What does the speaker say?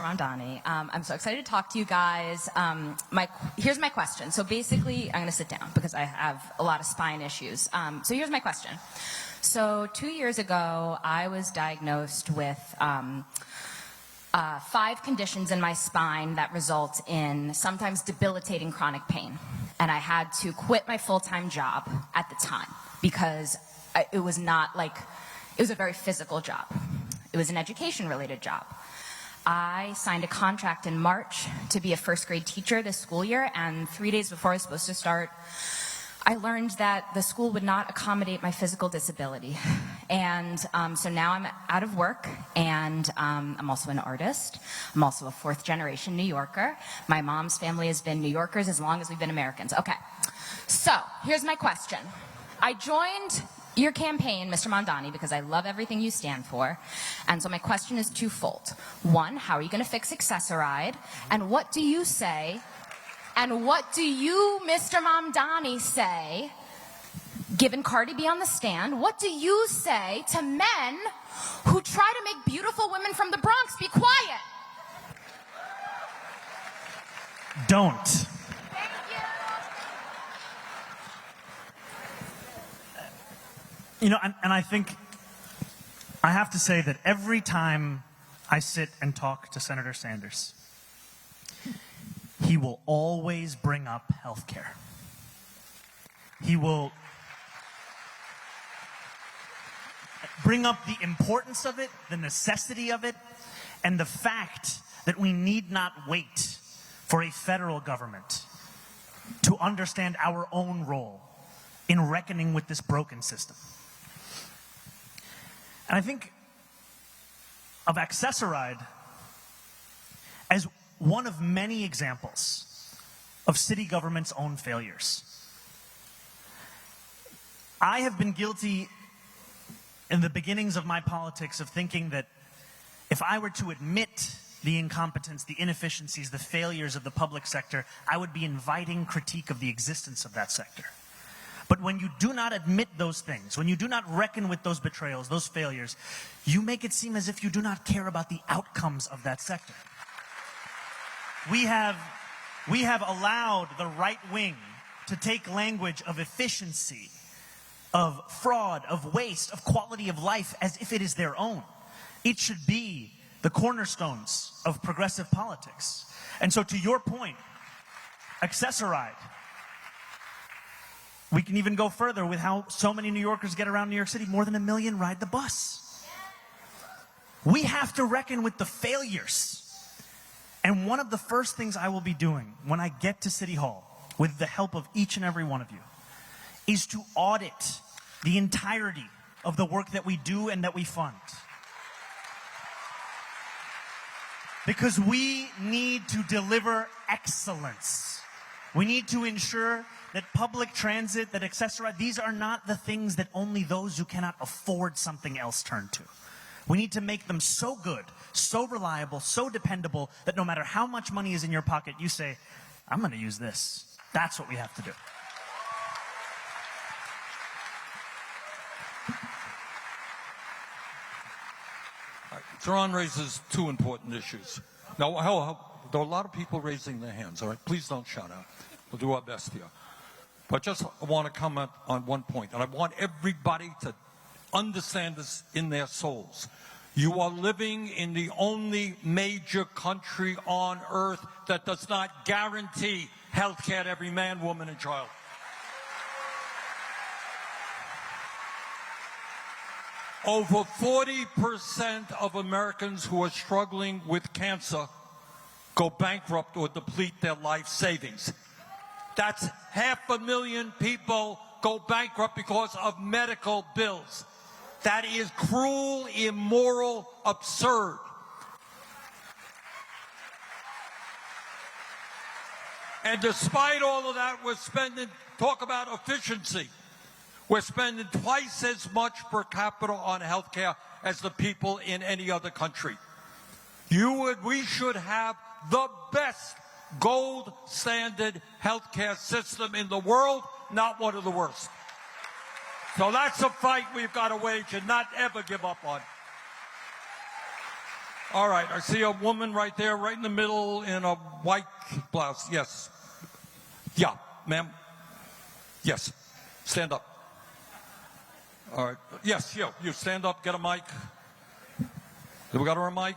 Mamdani. I'm so excited to talk to you guys. Here's my question. So basically, I'm going to sit down because I have a lot of spine issues. So here's my question. So 2 years ago, I was diagnosed with 5 conditions in my spine that result in sometimes debilitating chronic pain. And I had to quit my full-time job at the time because it was not like, it was a very physical job. It was an education-related job. I signed a contract in March to be a first grade teacher this school year, and 3 days before I was supposed to start, I learned that the school would not accommodate my physical disability. And so now I'm out of work, and I'm also an artist. I'm also a 4th generation New Yorker. My mom's family has been New Yorkers as long as we've been Americans. Okay, so here's my question. I joined your campaign, Mr. Mamdani, because I love everything you stand for. And so my question is twofold. One, how are you going to fix Accessoride? And what do you say, and what do you, Mr. Mamdani, say, given Cardi B on the stand, what do you say to men who try to make beautiful women from the Bronx be quiet? Don't. You know, and I think I have to say that every time I sit and talk to Senator Sanders, he will always bring up health care. He will bring up the importance of it, the necessity of it, and the fact that we need not wait for a federal government to understand our own role in reckoning with this broken system. And I think of Accessoride as one of many examples of city government's own failures. I have been guilty in the beginnings of my politics of thinking that if I were to admit the incompetence, the inefficiencies, the failures of the public sector, I would be inviting critique of the existence of that sector. But when you do not admit those things, when you do not reckon with those betrayals, those failures, you make it seem as if you do not care about the outcomes of that sector. We have allowed the right wing to take language of efficiency, of fraud, of waste, of quality of life as if it is their own. It should be the cornerstones of progressive politics. And so to your point, Accessoride. We can even go further with how so many New Yorkers get around New York City. More than 1 million ride the bus. We have to reckon with the failures. And one of the first things I will be doing when I get to City Hall, with the help of each and every one of you, is to audit the entirety of the work that we do and that we fund. Because we need to deliver excellence. We need to ensure that public transit, that Accessoride, these are not the things that only those who cannot afford something else turn to. We need to make them so good, so reliable, so dependable, that no matter how much money is in your pocket, you say, I'm going to use this. That's what we have to do. Zohran raises 2 important issues. Now, there are a lot of people raising their hands, all right? Please don't shout out. We'll do our best here. But just I want to comment on one point, and I want everybody to understand this in their souls. You are living in the only major country on earth that does not guarantee health care to every man, woman, and child. Over 40% of Americans who are struggling with cancer go bankrupt or deplete their life savings. That's 500,000 people go bankrupt because of medical bills. That is cruel, immoral, absurd. And despite all of that, we're spending, talk about efficiency, we're spending twice as much per capita on health care as the people in any other country. We should have the best gold standard healthcare system in the world, not one of the worst. So that's a fight we've got to wage and not ever give up on. All right, I see a woman right there, right in the middle, in a white blouse. Yes. Yeah, ma'am. Yes. Stand up. All right. Yes, you stand up, get a mic. Do we got her a mic?